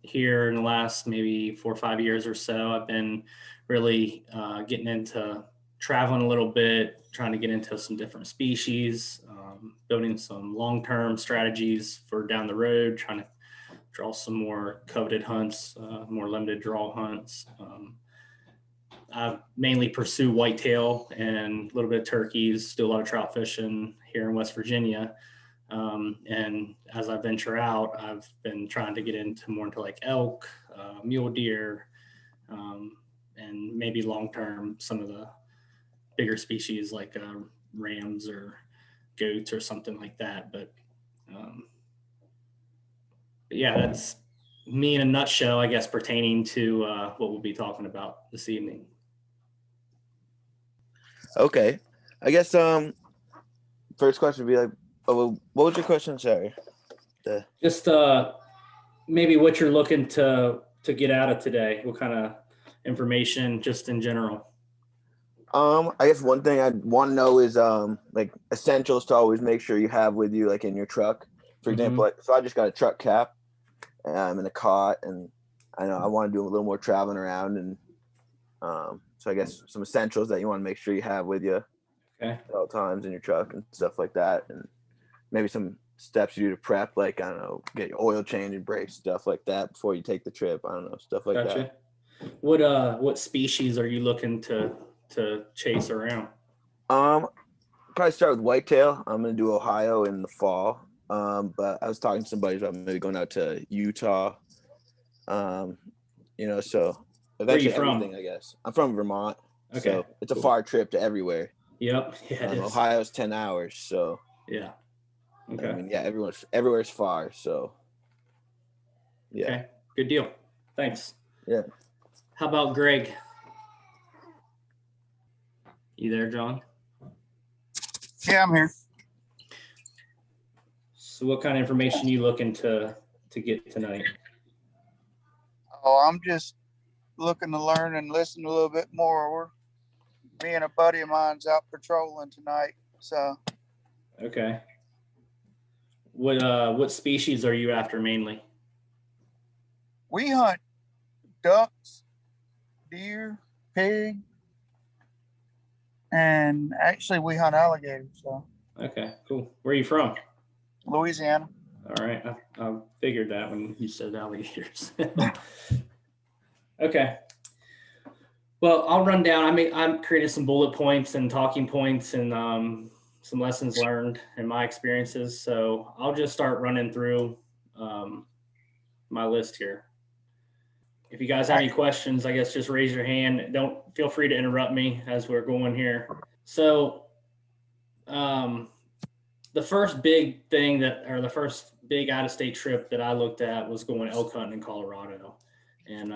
here in the last maybe 4 or 5 years or so, I've been really getting into traveling a little bit, trying to get into some different species, building some long-term strategies for down the road, trying to draw some more coveted hunts, more limited draw hunts. I mainly pursue whitetail and a little bit of turkeys, do a lot of trout fishing here in West Virginia. And as I venture out, I've been trying to get into like elk, mule deer, and maybe long-term, some of the bigger species like rams or goats or something like that. But yeah, that's me in a nutshell, I guess, pertaining to what we'll be talking about this evening. Okay. I guess first question would be like, what was your question? Sorry. Just maybe what you're looking to get out of today. What kind of information, just in general? I guess one thing I want to know is like essentials to always make sure you have with you, like in your truck. For example, so I just got a truck cap. I'm in a cot, and I know I want to do a little more traveling around, and so I guess some essentials that you want to make sure you have with you at all times in your truck and stuff like that, and maybe some steps you do to prep, like I don't know, get your oil change and brakes, stuff like that before you take the trip. I don't know, stuff like that. What species are you looking to chase around? Probably start with whitetail. I'm gonna do Ohio in the fall. But I was talking to somebody about maybe going out to Utah. So eventually everything, I guess. I'm from Vermont. Okay. So it's a far trip to everywhere. Yep. Yeah, Ohio's 10 hours. So yeah. Okay. I mean, yeah, everywhere's far. So yeah. Okay. Good deal. Thanks. Yeah. How about Greg? You there, John? Yeah, I'm here. So what kind of information are you looking to get tonight? Oh, I'm just looking to learn and listen a little bit more. Me and a buddy of mine's out patrolling tonight. So okay. What species are you after mainly? We hunt ducks, deer, pig, and actually we hunt alligators. So okay, cool. Where are you from? Louisiana. All right, I figured that when you said alligators. Okay. Well, I'll run down. I'm creating some bullet points and talking points and some lessons learned and my experiences. So I'll just start running through my list here. If you guys have any questions, I guess just raise your hand. Don't feel free to interrupt me as we're going here. So the first big thing the first big out-of-state trip that I looked at was going elk hunting in Colorado. And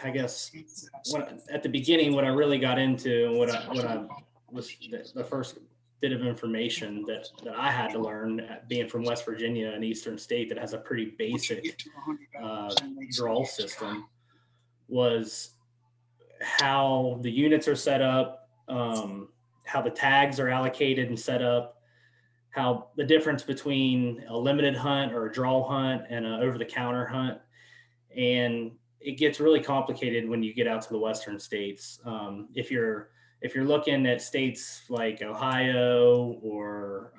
I guess at the beginning, what I really got into and what I was the first bit of information that I had to learn, being from West Virginia, an eastern state that has a pretty basic draw system, was how the units are set up, how the tags are allocated and set up, how the difference between a limited hunt or a draw hunt and an over-the-counter hunt. And it gets really complicated when you get out to the western states. If you're looking at states like Ohio or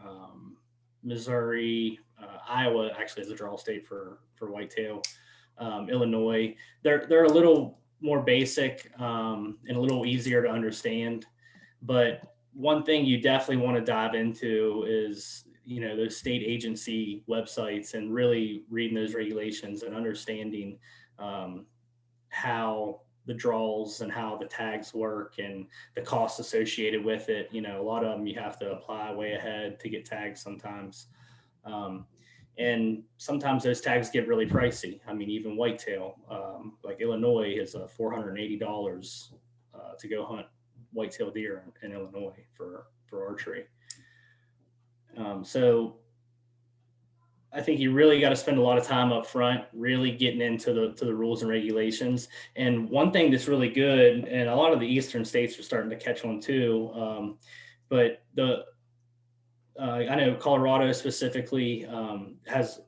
Missouri, Iowa actually is a draw state for whitetail, Illinois, they're a little more basic and a little easier to understand. But one thing you definitely want to dive into is, those state agency websites and really reading those regulations and understanding how the draws and how the tags work and the costs associated with it. A lot of them you have to apply way ahead to get tags sometimes. And sometimes those tags get really pricey. Even whitetail, like Illinois is $480 to go hunt whitetail deer in Illinois for archery. So I think you really got to spend a lot of time up front, really getting into the rules and regulations. And one thing that's really good, and a lot of the eastern states are starting to catch on too, but I know Colorado specifically has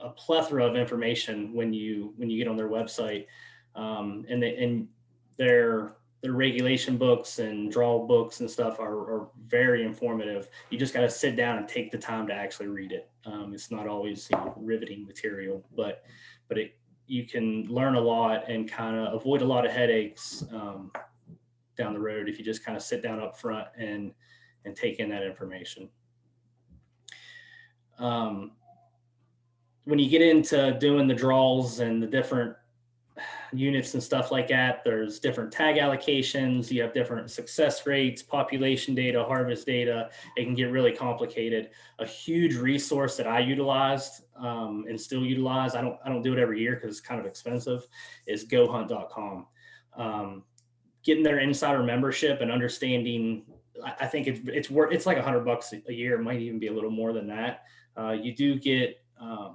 a plethora of information when you get on their website, and their regulation books and draw books and stuff are very informative. You just got to sit down and take the time to actually read it. It's not always riveting material, but you can learn a lot and kind of avoid a lot of headaches down the road if you just kind of sit down up front and take in that information. When you get into doing the draws and the different units and stuff like that, there's different tag allocations, you have different success rates, population data, harvest data. It can get really complicated. A huge resource that I utilized and still utilize, I don't do it every year because it's kind of expensive, is gohunt.com. Getting their insider membership and understanding, I think it's like $100 a year. It might even be a little more than that. You do get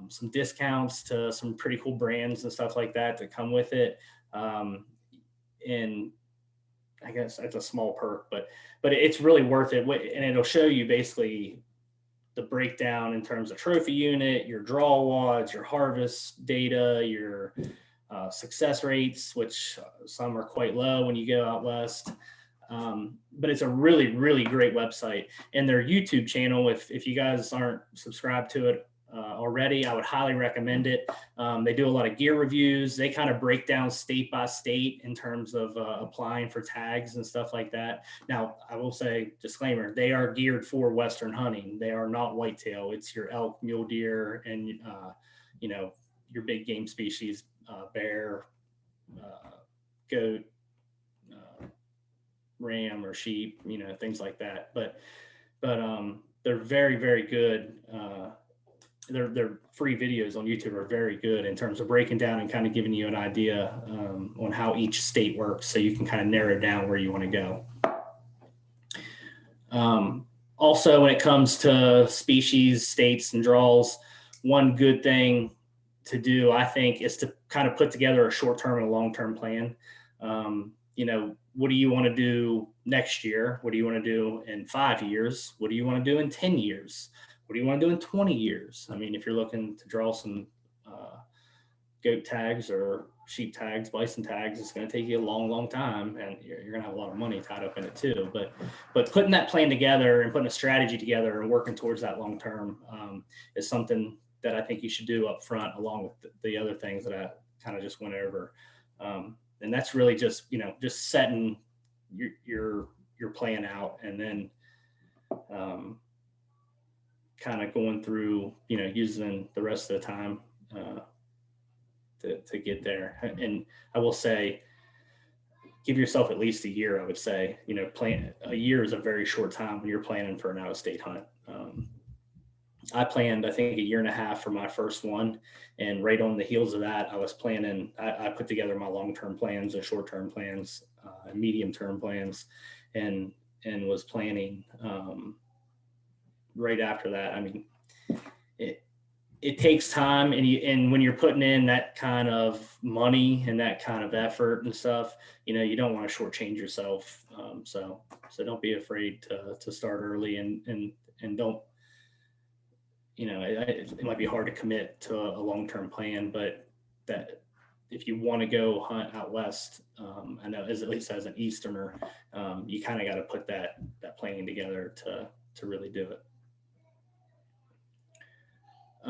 some discounts to some pretty cool brands and stuff like that come with it. And I guess that's a small perk, but it's really worth it. And it'll show you basically the breakdown in terms of trophy unit, your draw wads, your harvest data, your success rates, which some are quite low when you go out west. But it's a really, really great website. And their YouTube channel, if you guys aren't subscribed to it already, I would highly recommend it. They do a lot of gear reviews. They kind of break down state by state in terms of applying for tags and stuff like that. Now, I will say, disclaimer, they are geared for Western hunting. They are not whitetail. It's your elk, mule deer, and your big game species, bear, goat, ram or sheep, things like that. But they're very, very good. Their free videos on YouTube are very good in terms of breaking down and kind of giving you an idea on how each state works, so you can kind of narrow down where you want to go. Also, when it comes to species, states, and draws, one good thing to do, I think, is to kind of put together a short-term and a long-term plan. What do you want to do next year? What do you want to do in 5 years? What do you want to do in 10 years? What do you want to do in 20 years? I mean, if you're looking to draw some goat tags or sheep tags, bison tags, it's going to take you a long, long time, and you're going to have a lot of money tied up in it too. But putting that plan together and putting a strategy together and working towards that long term is something that I think you should do up front, along with the other things that I kind of just went over. And that's really just setting your plan out, and then kind of going through, using the rest of the time to get there. And I will say, give yourself at least a year. I would say, plan a year is a very short time when you're planning for an out-of-state hunt. I planned, I think, 1.5 years for my first one. And right on the heels of that, I was planning, I put together my long-term plans and short-term plans, and medium-term plans, and was planning right after that. I mean, it takes time, and when you're putting in that kind of money and that kind of effort and stuff, you don't want to shortchange yourself. So don't be afraid to start early, and don't, it might be hard to commit to a long-term plan, but that if you want to go hunt out west, I know at least as an Easterner, you kind of got to put that planning together to really do it.